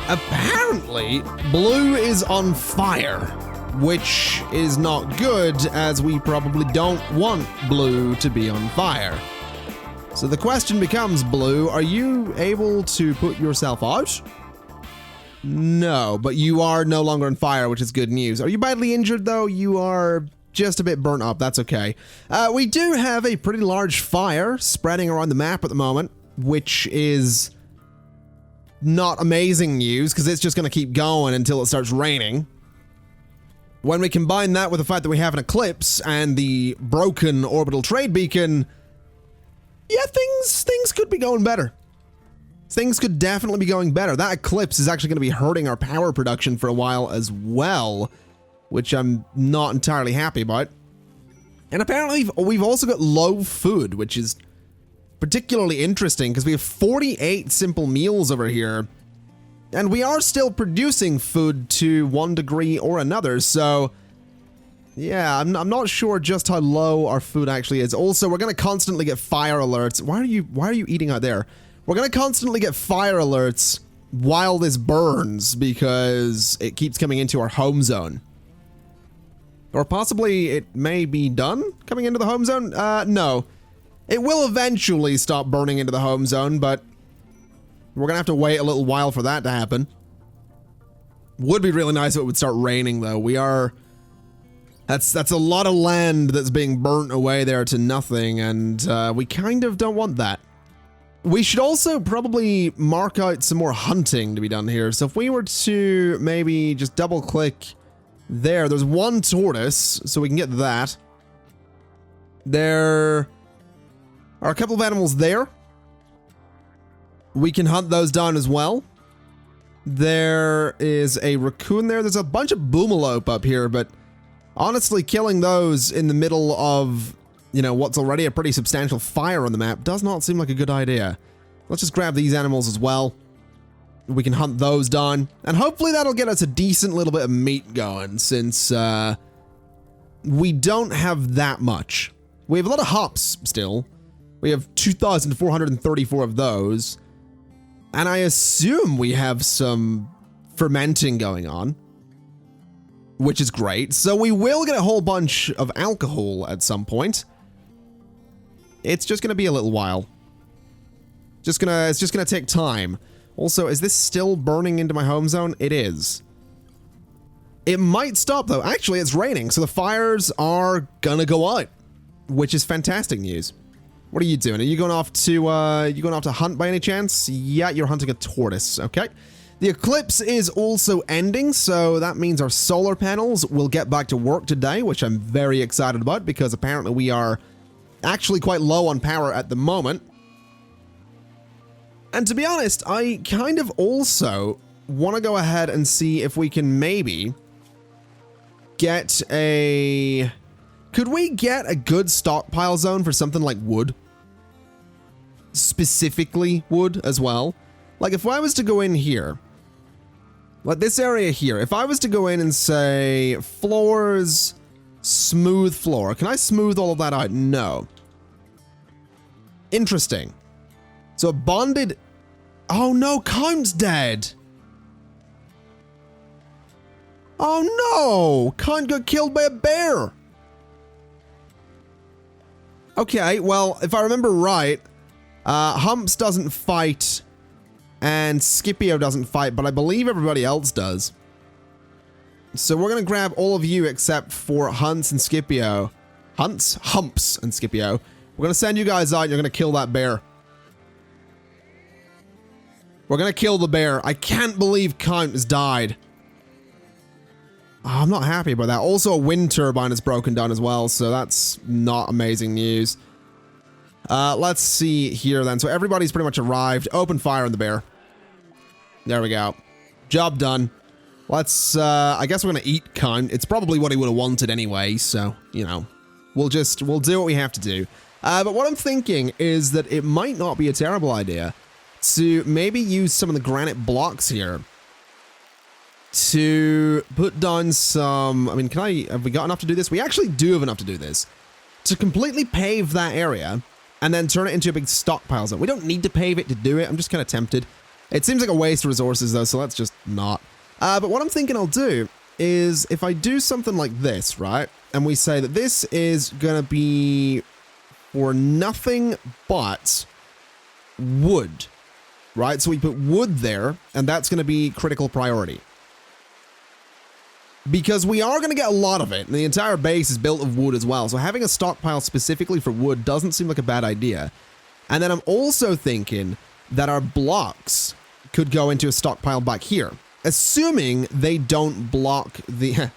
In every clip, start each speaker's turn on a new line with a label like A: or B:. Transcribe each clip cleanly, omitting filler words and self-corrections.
A: Apparently, blue is on fire, which is not good, as we probably don't want blue to be on fire. So the question becomes, Blue, are you able to put yourself out? No, but you are no longer on fire, which is good news. Are you badly injured, though? You are just a bit burnt up. That's okay. We do have a pretty large fire spreading around the map at the moment, which is not amazing news, because it's just going to keep going until it starts raining. When we combine that with the fact that we have an eclipse and the broken orbital trade beacon, yeah, things could be going better. Things could definitely be going better. That eclipse is actually going to be hurting our power production for a while as well, which I'm not entirely happy about. And apparently we've also got low food, which is particularly interesting because we have 48 simple meals over here, and we are still producing food to one degree or another. So yeah, I'm not sure just how low our food actually is. Also, we're going to constantly get fire alerts. Why are you eating out there? We're going to constantly get fire alerts while this burns because it keeps coming into our home zone. Or possibly it may be done coming into the home zone? No. It will eventually stop burning into the home zone, but we're going to have to wait a little while for that to happen. Would be really nice if it would start raining, though. That's a lot of land that's being burnt away there to nothing, and we kind of don't want that. We should also probably mark out some more hunting to be done here. So if we were to maybe just double click there's one tortoise, so we can get that. There are a couple of animals there. We can hunt those down as well. There is a raccoon there. There's a bunch of boomalope up here, but honestly, killing those in the middle of, you know, what's already a pretty substantial fire on the map does not seem like a good idea. Let's just grab these animals as well. We can hunt those down, and hopefully that'll get us a decent little bit of meat going, since we don't have that much. We have a lot of hops still. We have 2,434 of those, and I assume we have some fermenting going on, which is great. So we will get a whole bunch of alcohol at some point. It's just going to be a little while. It's just gonna take time. Also, is this still burning into my home zone? It is. It might stop though. Actually, it's raining, so the fires are gonna go out, which is fantastic news. What are you doing? Are you going off to hunt by any chance? Yeah, you're hunting a tortoise. Okay. The eclipse is also ending, so that means our solar panels will get back to work today, which I'm very excited about because apparently we are actually quite low on power at the moment. And to be honest, I kind of also want to go ahead and see if we can maybe get a... Could we get a good stockpile zone for something like wood? Specifically wood as well. Like if I was to go in here, like this area here, if I was to go in and say floors, smooth floor, can I smooth all of that out? No. Interesting. So a bonded... Oh no, Count's dead. Oh no, Count got killed by a bear. Okay, well, if I remember right, Humps doesn't fight and Scipio doesn't fight, but I believe everybody else does. So we're going to grab all of you except for Humps and Scipio. Humps and Scipio. We're going to send you guys out and you're going to kill that bear. We're going to kill the bear. I can't believe Count has died. Oh, I'm not happy about that. Also, a wind turbine is broken down as well, so that's not amazing news. Let's see here then. So everybody's pretty much arrived. Open fire on the bear. There we go. Job done. Let's, I guess we're going to eat Count. It's probably what he would have wanted anyway, so, you know, we'll do what we have to do. But what I'm thinking is that it might not be a terrible idea to maybe use some of the granite blocks here to put down some... I mean, have we got enough to do this? We actually do have enough to do this. To completely pave that area and then turn it into a big stockpile zone. We don't need to pave it to do it. I'm just kind of tempted. It seems like a waste of resources though, so let's just not. But what I'm thinking I'll do is if I do something like this, right? And we say that this is gonna be for nothing but wood, right? So we put wood there, and that's gonna be critical priority. Because we are going to get a lot of it, and the entire base is built of wood as well, so having a stockpile specifically for wood doesn't seem like a bad idea. And then I'm also thinking that our blocks could go into a stockpile back here, assuming they don't block the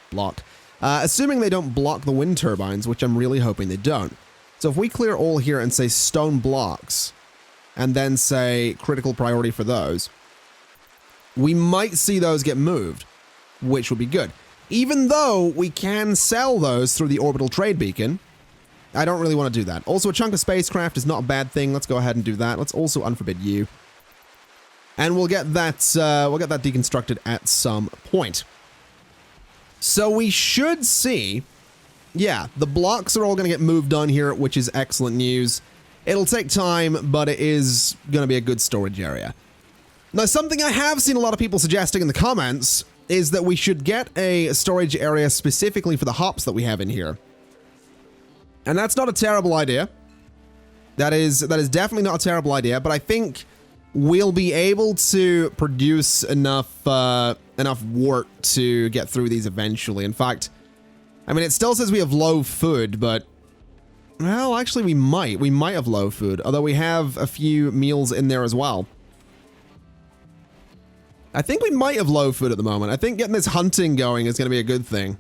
A: assuming they don't block the wind turbines, which I'm really hoping they don't. So if we clear all here and say stone blocks, and then say critical priority for those, we might see those get moved, which would be good. Even though we can sell those through the orbital trade beacon, I don't really want to do that. Also, a chunk of spacecraft is not a bad thing. Let's go ahead and do that. Let's also unforbid you. And we'll get that deconstructed at some point. So we should see, yeah, the blocks are all going to get moved on here, which is excellent news. It'll take time, but it is going to be a good storage area. Now, something I have seen a lot of people suggesting in the comments is that we should get a storage area specifically for the hops that we have in here. And that's not a terrible idea. That is definitely not a terrible idea, but I think we'll be able to produce enough wort to get through these eventually. In fact, I mean, it still says we have low food, but well, actually we might have low food, although we have a few meals in there as well. I think we might have low food at the moment. I think getting this hunting going is going to be a good thing.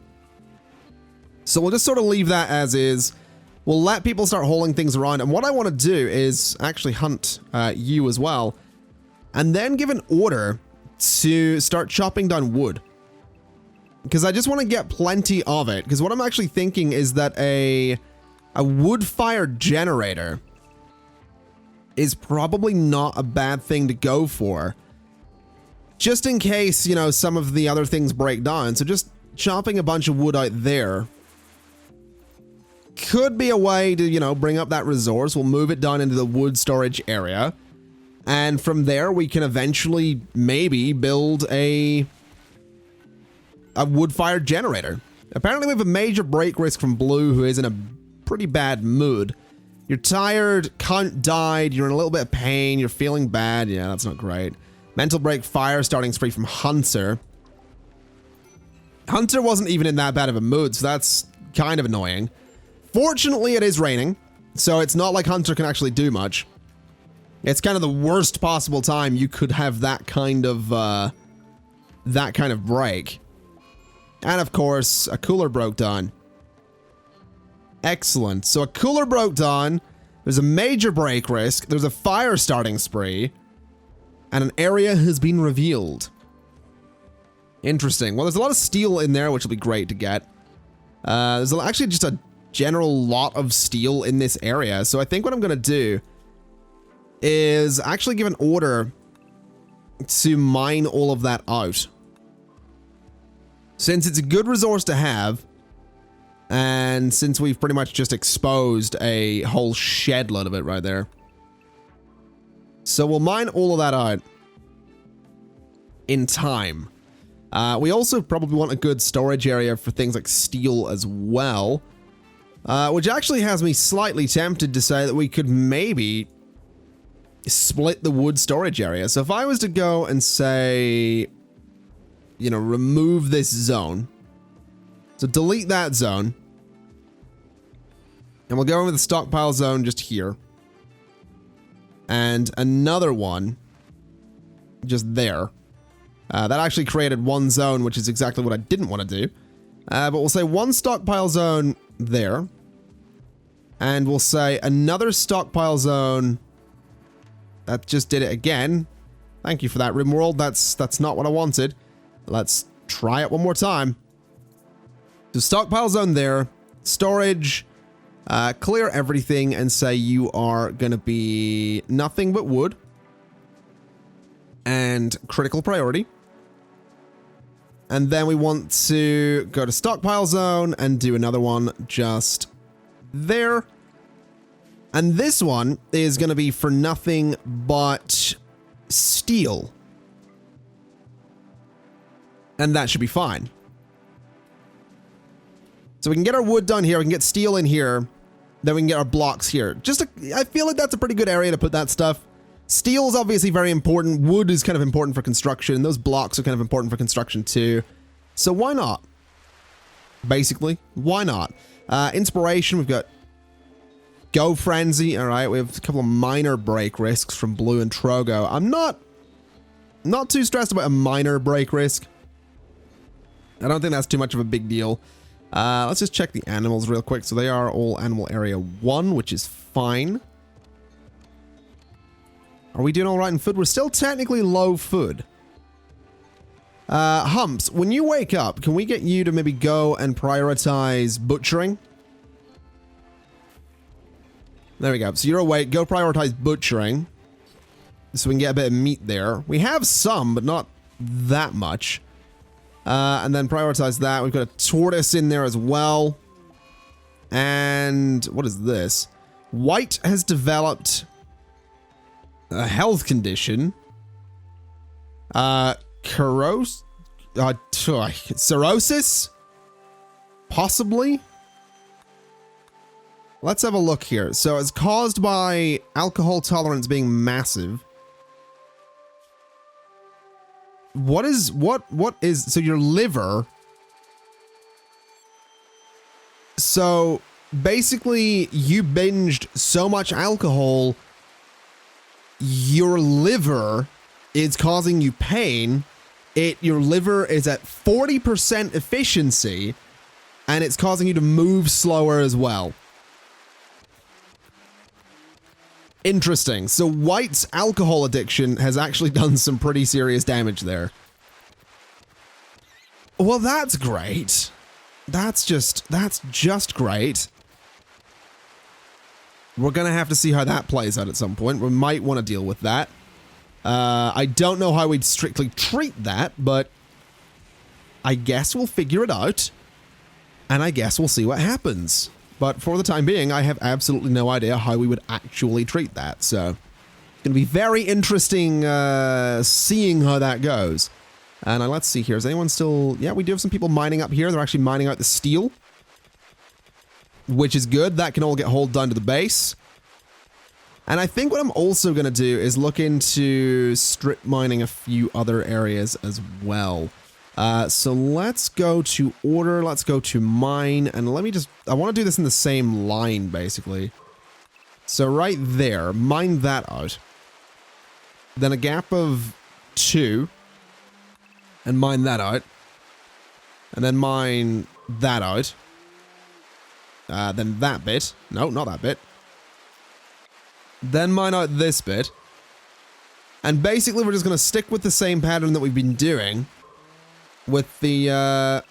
A: So we'll just sort of leave that as is. We'll let people start hauling things around. And what I want to do is actually hunt you as well. And then give an order to start chopping down wood. Because I just want to get plenty of it. Because what I'm actually thinking is that a wood-fired generator is probably not a bad thing to go for. Just in case, you know, some of the other things break down. So just chopping a bunch of wood out there could be a way to, you know, bring up that resource. We'll move it down into the wood storage area. And from there, we can eventually maybe build a wood-fired generator. Apparently, we have a major break risk from Blue, who is in a pretty bad mood. You're tired, Count died, you're in a little bit of pain, you're feeling bad. Yeah, that's not great. Mental break, fire, starting spree from Hunter. Hunter wasn't even in that bad of a mood, so that's kind of annoying. Fortunately, it is raining, so it's not like Hunter can actually do much. It's kind of the worst possible time you could have that kind of break. And of course, a cooler broke down. Excellent. So a cooler broke down. There's a major break risk. There's a fire starting spree. And an area has been revealed. Interesting. Well, there's a lot of steel in there, which will be great to get. There's actually just a general lot of steel in this area. So I think what I'm going to do is actually give an order to mine all of that out. Since it's a good resource to have, and since we've pretty much just exposed a whole shed load of it right there. So we'll mine all of that out in time. We also probably want a good storage area for things like steel as well. Which actually has me slightly tempted to say that we could maybe split the wood storage area. So if I was to go and say, you know, remove this zone. So delete that zone. And we'll go in with the stockpile zone just here. And another one just there. That actually created one zone, which is exactly what I didn't want to do. But we'll say one stockpile zone there. And we'll say another stockpile zone. That just did it again. Thank you for that, RimWorld. That's not what I wanted. Let's try it one more time. So stockpile zone there. Storage. Clear everything and say you are going to be nothing but wood. And critical priority. And then we want to go to stockpile zone and do another one just there. And this one is going to be for nothing but steel. And that should be fine. So we can get our wood done here, we can get steel in here, then we can get our blocks here. I feel like that's a pretty good area to put that stuff. Steel is obviously very important, wood is kind of important for construction, those blocks are kind of important for construction too. So why not? Basically, why not? Inspiration, we've got Go Frenzy, alright, we have a couple of minor break risks from Blue and Trogo. I'm not too stressed about a minor break risk. I don't think that's too much of a big deal. Let's just check the animals real quick. So they are all animal area 1, which is fine. Are we doing all right in food? We're still technically low food. Humps, when you wake up, can we get you to maybe go and prioritize butchering? There we go. So you're awake. Go prioritize butchering. So we can get a bit of meat there. We have some, but not that much. And then prioritize that. We've got a tortoise in there as well. And what is this? White has developed a health condition. Cirrhosis? Possibly? Let's have a look here. So it's caused by alcohol tolerance being massive. What is, so your liver. So basically you binged so much alcohol, your liver is causing you pain. Your liver is at 40% efficiency and it's causing you to move slower as well. Interesting. So White's alcohol addiction has actually done some pretty serious damage there. Well, that's great. That's just great. We're gonna have to see how that plays out at some point. We might want to deal with that. I don't know how we'd strictly treat that, but I guess we'll figure it out. And I guess we'll see what happens. But for the time being, I have absolutely no idea how we would actually treat that. So it's going to be very interesting seeing how that goes. And let's see here. Is anyone still... Yeah, we do have some people mining up here. They're actually mining out the steel, which is good. That can all get hauled down to the base. And I think what I'm also going to do is look into strip mining a few other areas as well. So let's go to order, let's go to mine, and I want to do this in the same line, basically. So right there, mine that out. Then a gap of 2, and mine that out. And then mine that out. Then that bit. No, not that bit. Then mine out this bit. And basically we're just going to stick with the same pattern that we've been doing. With the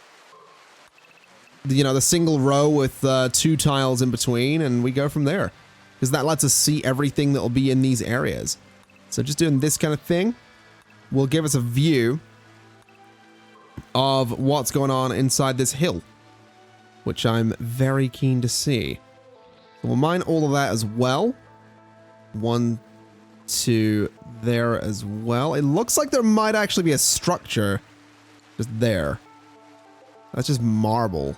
A: single row with 2 tiles in between, and we go from there. Because that lets us see everything that will be in these areas. So just doing this kind of thing will give us a view of what's going on inside this hill, which I'm very keen to see. So we'll mine all of that as well. 1, 2, there as well. It looks like there might actually be a structure just there. That's just marble.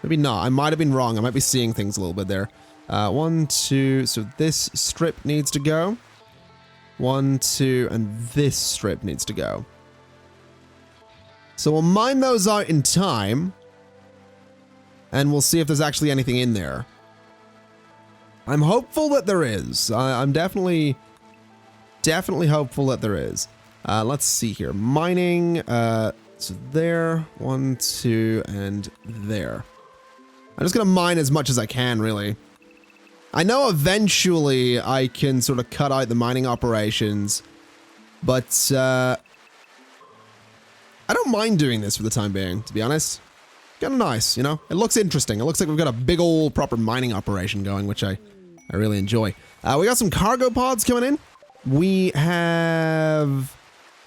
A: Maybe not. I might have been wrong. I might be seeing things a little bit there. 1, 2. So this strip needs to go. 1, 2, and this strip needs to go. So we'll mine those out in time. And we'll see if there's actually anything in there. I'm hopeful that there is. I'm definitely hopeful that there is. Let's see here. Mining, so there, 1, 2, and there. I'm just gonna mine as much as I can, really. I know eventually I can sort of cut out the mining operations, but I don't mind doing this for the time being, to be honest. Kinda nice, you know? It looks interesting. It looks like we've got a big old proper mining operation going, which I really enjoy. We got some cargo pods coming in. We have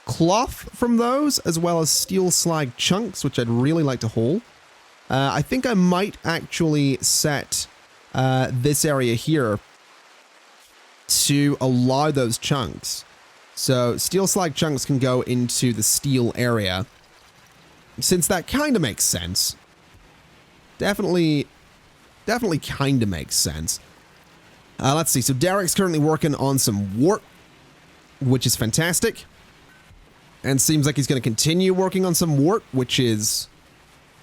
A: cloth from those, as well as steel slag chunks, which I'd really like to haul. I think I might actually set this area here to allow those chunks. So steel slag chunks can go into the steel area, since that kind of makes sense. Definitely kind of makes sense. Let's see. So Derek's currently working on some wart, which is fantastic. And seems like he's going to continue working on some wart, which is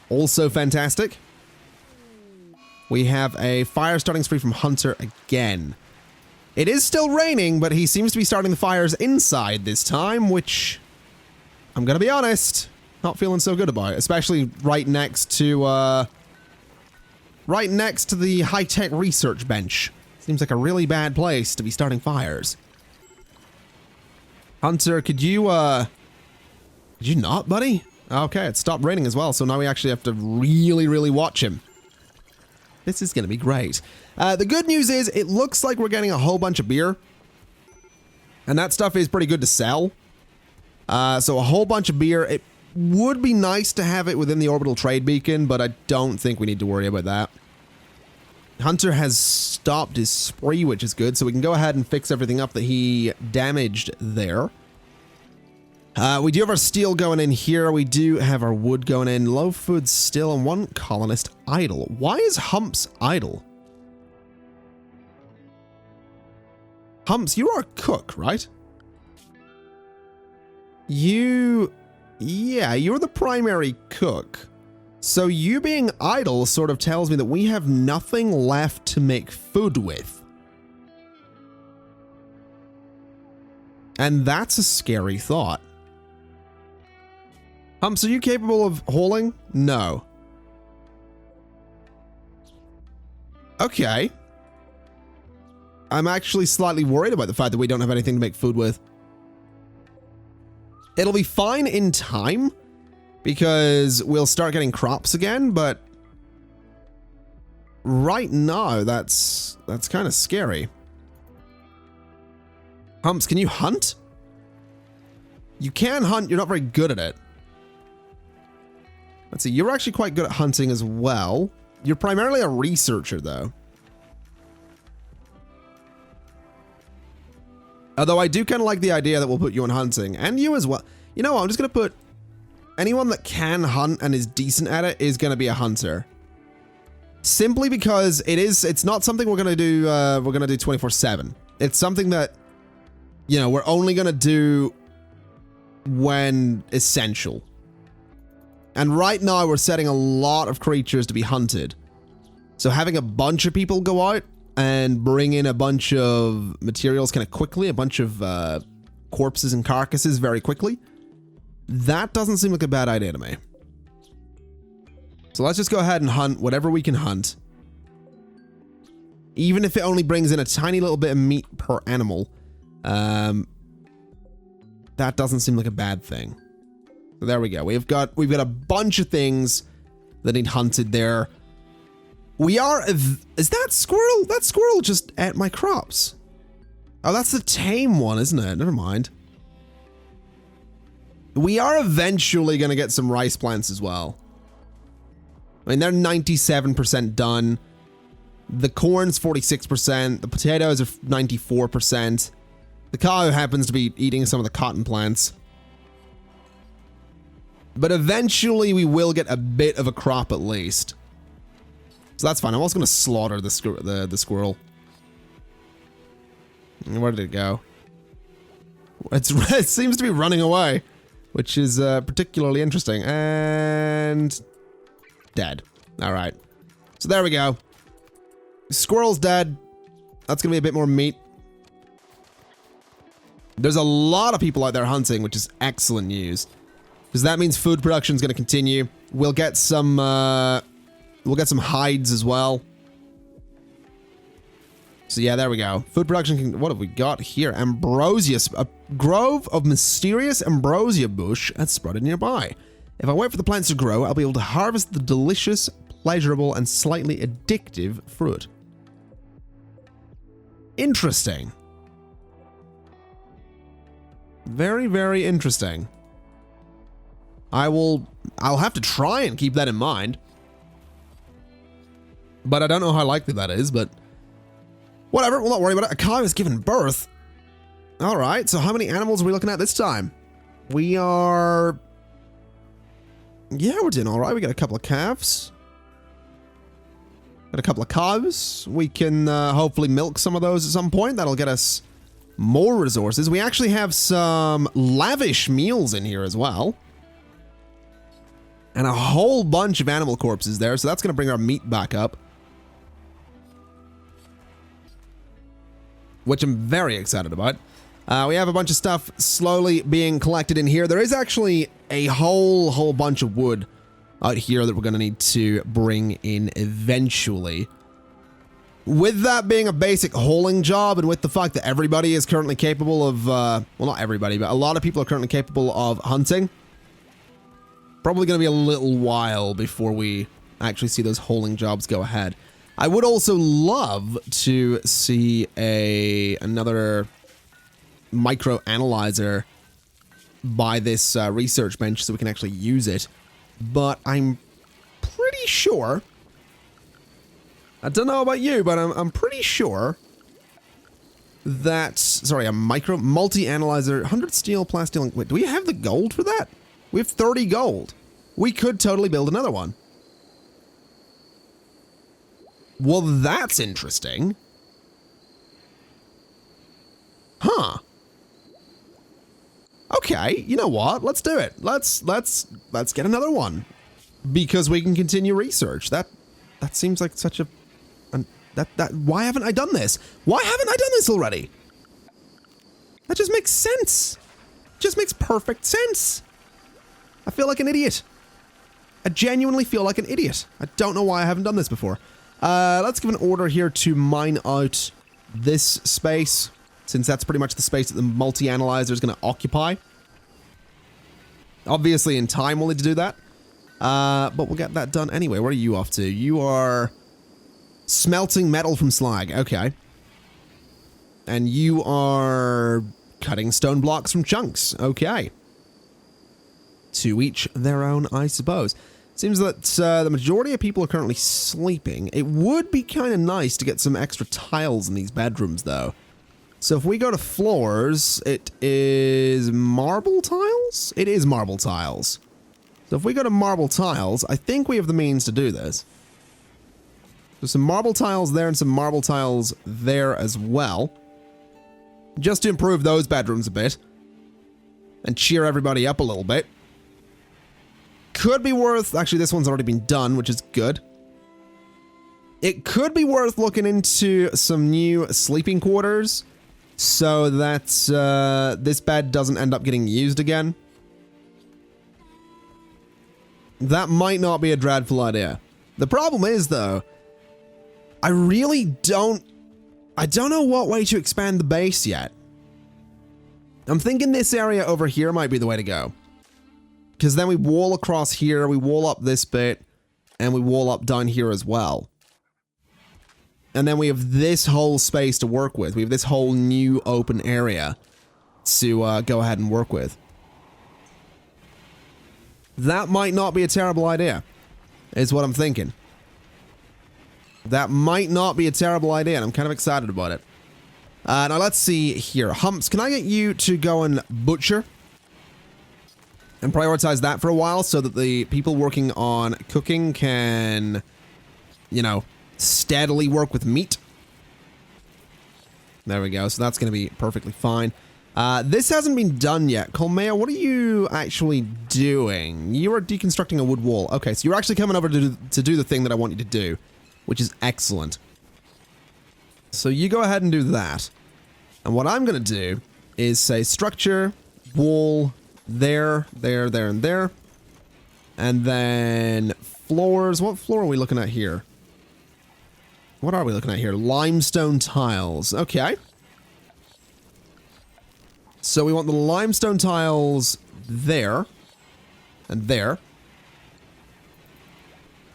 A: also fantastic. We have a fire starting spree from Hunter again. It is still raining, but he seems to be starting the fires inside this time, which I'm going to be honest, not feeling so good about, especially right next to the high-tech research bench. Seems like a really bad place to be starting fires. Hunter, could you not, buddy? Okay, it stopped raining as well, so now we actually have to really, really watch him. This is going to be great. The good news is it looks like we're getting a whole bunch of beer. And that stuff is pretty good to sell. So a whole bunch of beer. It would be nice to have it within the orbital trade beacon, but I don't think we need to worry about that. Hunter has stopped his spree, which is good, so we can go ahead and fix everything up that he damaged there. We do have our steel going in here. We do have our wood going in. Low food still, and one colonist idle. Why is Humps idle? Humps, you are a cook, right? Yeah, you're the primary cook. So you being idle sort of tells me that we have nothing left to make food with. And that's a scary thought. Humps, are you capable of hauling? No. Okay. I'm actually slightly worried about the fact that we don't have anything to make food with. It'll be fine in time, because we'll start getting crops again, but right now, that's kind of scary. Humps, can you hunt? You can hunt, you're not very good at it. Let's see, you're actually quite good at hunting as well. You're primarily a researcher, though. Although I do kind of like the idea that we'll put you on hunting, and you as well. You know what, I'm just going to put anyone that can hunt and is decent at it is going to be a hunter. Simply because it's not something we're going to do 24/7. It's something that, you know, we're only going to do when essential. And right now we're setting a lot of creatures to be hunted. So having a bunch of people go out and bring in a bunch of materials kind of quickly, a bunch of corpses and carcasses very quickly, that doesn't seem like a bad idea to me. So let's just go ahead and hunt whatever we can hunt. Even if it only brings in a tiny little bit of meat per animal, that doesn't seem like a bad thing. So there we go. We've got a bunch of things that need hunted there. Is that squirrel? That squirrel just ate my crops. Oh, that's the tame one, isn't it? Never mind. We are eventually going to get some rice plants as well. I mean, they're 97% done. The corn's 46%. The potatoes are 94%. The cow happens to be eating some of the cotton plants. But eventually we will get a bit of a crop at least. So that's fine. I'm also going to slaughter the squirrel. Where did it go? It seems to be running away, which is particularly interesting. And dead. All right. So there we go. Squirrel's dead. That's going to be a bit more meat. There's a lot of people out there hunting, which is excellent news. Because that means food production is going to continue. We'll get some hides as well. So yeah, there we go. Food production. What have we got here? Ambrosia. A grove of mysterious ambrosia bush has sprouted nearby. If I wait for the plants to grow, I'll be able to harvest the delicious, pleasurable, and slightly addictive fruit. Interesting. Very, very interesting. I'll have to try and keep that in mind. But I don't know how likely that is, but whatever, we'll not worry about it. A cow has given birth. All right, so how many animals are we looking at this time? We are Yeah, we're doing all right. We got a couple of calves. Got a couple of cows. We can hopefully milk some of those at some point. That'll get us more resources. We actually have some lavish meals in here as well. And a whole bunch of animal corpses there, so that's going to bring our meat back up. Which I'm very excited about. We have a bunch of stuff slowly being collected in here. There is actually a whole bunch of wood out here that we're going to need to bring in eventually. With that being a basic hauling job, and with the fact that everybody is currently capable of, well, not everybody, but a lot of people are currently capable of hunting, probably going to be a little while before we actually see those hauling jobs go ahead. I would also love to see another micro analyzer by this research bench so we can actually use it. But I'm pretty sure, I don't know about you, but I'm pretty sure that, sorry, a multi-analyzer, 100 steel, plastic, wait, do we have the gold for that? We have 30 gold. We could totally build another one. Well, that's interesting. Huh. Okay, you know what? Let's do it. Let's get another one. Because we can continue research. That seems like such a why haven't I done this? Why haven't I done this already? That just makes sense. Just makes perfect sense. I feel like an idiot. I genuinely feel like an idiot. I don't know why I haven't done this before. Let's give an order here to mine out this space, since that's pretty much the space that the multi-analyzer is going to occupy. Obviously, in time, we'll need to do that. But we'll get that done anyway. What are you off to? You are smelting metal from slag. Okay. And you are cutting stone blocks from chunks. Okay. To each their own, I suppose. Seems that the majority of people are currently sleeping. It would be kind of nice to get some extra tiles in these bedrooms, though. So if we go to floors, it is marble tiles? It is marble tiles. So if we go to marble tiles, I think we have the means to do this. There's some marble tiles there and some marble tiles there as well. Just to improve those bedrooms a bit. And cheer everybody up a little bit. Could be worth, actually this one's already been done, which is good. It could be worth looking into some new sleeping quarters so that this bed doesn't end up getting used again. That might not be a dreadful idea. The problem is, though, I don't know what way to expand the base yet. I'm thinking this area over here might be the way to go. Because then we wall across here, we wall up this bit, and we wall up down here as well. And then we have this whole space to work with. We have this whole new open area to go ahead and work with. That might not be a terrible idea, is what I'm thinking. That might not be a terrible idea, and I'm kind of excited about it. Now let's see here. Humps, can I get you to go and butcher? And prioritize that for a while so that the people working on cooking can, you know, steadily work with meat. There we go. So that's going to be perfectly fine. This hasn't been done yet. Colmea, what are you actually doing? You are deconstructing a wood wall. Okay, so you're actually coming over to do the thing that I want you to do, which is excellent. So you go ahead and do that. And what I'm going to do is say structure, wall, there, and there. And then floors. What floor are we looking at here? What are we looking at here? Limestone tiles. Okay. So we want the limestone tiles there. And there.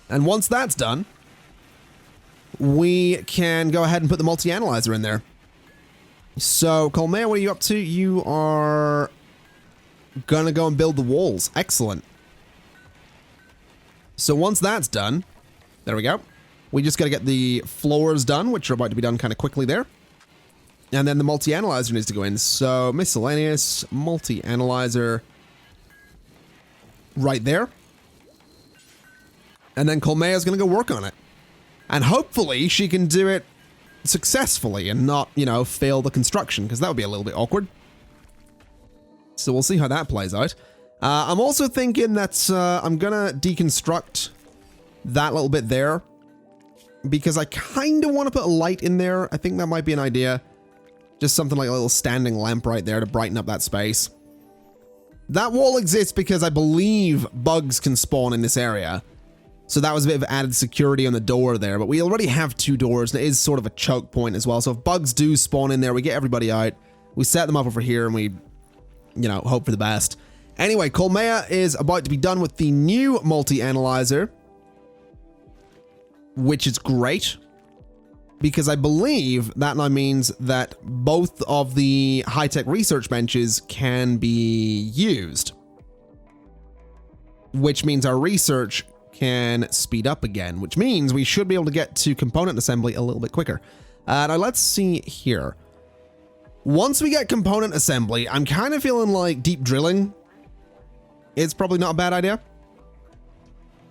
A: And once that's done, we can go ahead and put the multi-analyzer in there. So, Colmea, what are you up to? You are gonna go and build the walls. Excellent. So once that's done, there we go. We just gotta get the floors done, which are about to be done kind of quickly there. And then the multi-analyzer needs to go in. So miscellaneous, multi-analyzer right there. And then Colmea's going to go work on it. And hopefully she can do it successfully and not, you know, fail the construction, because that would be a little bit awkward. So we'll see how that plays out. I'm also thinking that I'm going to deconstruct that little bit there, because I kind of want to put a light in there. I think that might be an idea. Just something like a little standing lamp right there to brighten up that space. That wall exists because I believe bugs can spawn in this area. So that was a bit of added security on the door there, but we already have 2 doors, and it is sort of a choke point as well. So if bugs do spawn in there, we get everybody out, we set them up over here, and we, you know, hope for the best. Anyway, Colmea is about to be done with the new multi-analyzer, which is great, because I believe that now means that both of the high-tech research benches can be used, which means our research can speed up again, which means we should be able to get to component assembly a little bit quicker. Now let's see here. Once we get component assembly, I'm kind of feeling like deep drilling. It's probably not a bad idea.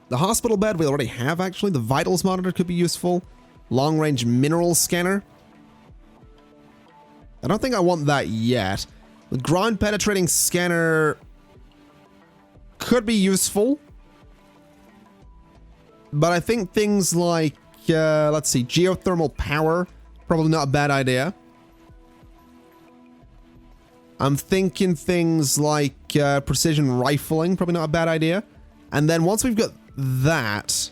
A: The hospital bed we already have, actually. The vitals monitor could be useful. Long-range mineral scanner. I don't think I want that yet. The ground-penetrating scanner could be useful. But I think things like, let's see, geothermal power, probably not a bad idea. I'm thinking things like precision rifling, probably not a bad idea. And then once we've got that,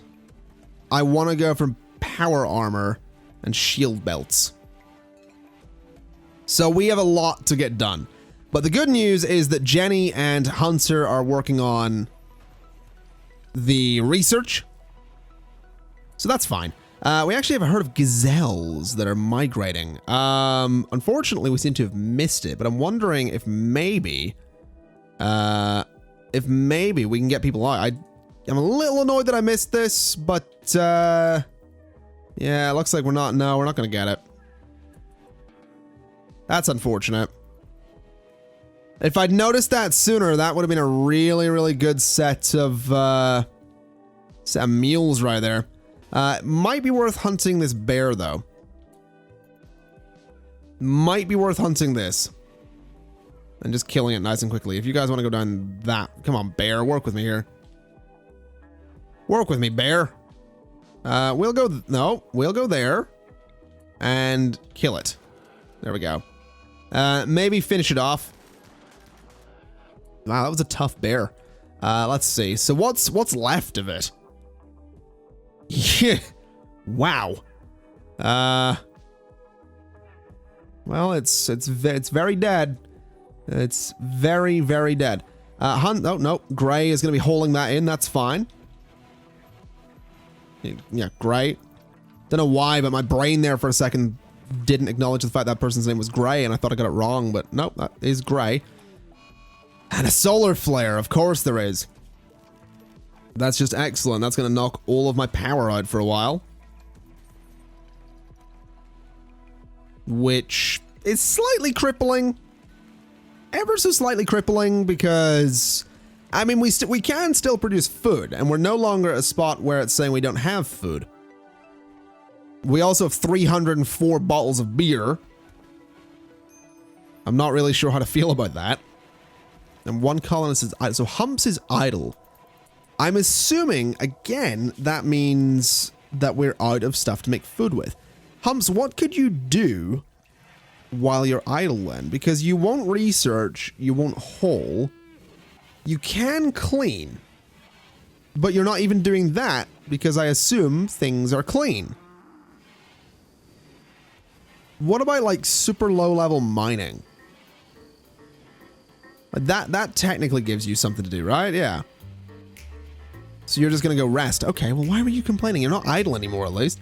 A: I want to go for power armor and shield belts. So we have a lot to get done. But the good news is that Jenny and Hunter are working on the research. So that's fine. We actually have a herd of gazelles that are migrating. Unfortunately, we seem to have missed it, but I'm wondering if maybe we can get people out. I'm a little annoyed that I missed this, but yeah, it looks like we're not going to get it. That's unfortunate. If I'd noticed that sooner, that would have been a really, really good set of mules right there. Might be worth hunting this bear, though. Might be worth hunting this. And just killing it nice and quickly. If you guys want to go down that... Come on, bear. Work with me here. Work with me, bear. We'll go... No, we'll go there. And kill it. There we go. Maybe finish it off. Wow, that was a tough bear. Let's see. So what's left of it? Yeah. Wow. Well, it's very dead. It's very, very dead. Oh, no. Gray is going to be holding that in. That's fine. Yeah, Gray. Don't know why, but my brain there for a second didn't acknowledge the fact that person's name was Gray, and I thought I got it wrong, but nope, that is Gray. And a solar flare, of course there is. That's just excellent. That's going to knock all of my power out for a while. Which is slightly crippling. Ever so slightly crippling, because... I mean, we can still produce food, and we're no longer at a spot where it's saying we don't have food. We also have 304 bottles of beer. I'm not really sure how to feel about that. And one colonist is idle. So Humps is idle. I'm assuming, again, that means that we're out of stuff to make food with. Humps, what could you do while you're idle then? Because you won't research, you won't haul. You can clean. But you're not even doing that because I assume things are clean. What about like super low level mining? That technically gives you something to do, right? Yeah. So you're just gonna go rest. Okay, well, why were you complaining? You're not idle anymore, at least.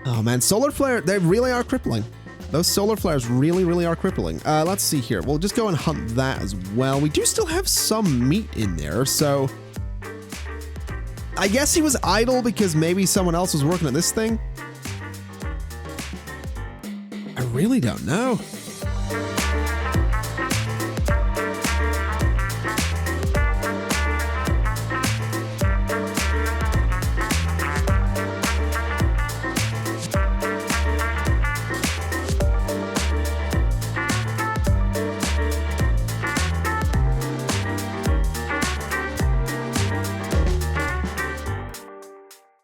A: Oh man, solar flare, they really are crippling. Those solar flares really, really are crippling. Let's see here. We'll just go and hunt that as well. We do still have some meat in there, so... I guess he was idle because maybe someone else was working at this thing. I really don't know.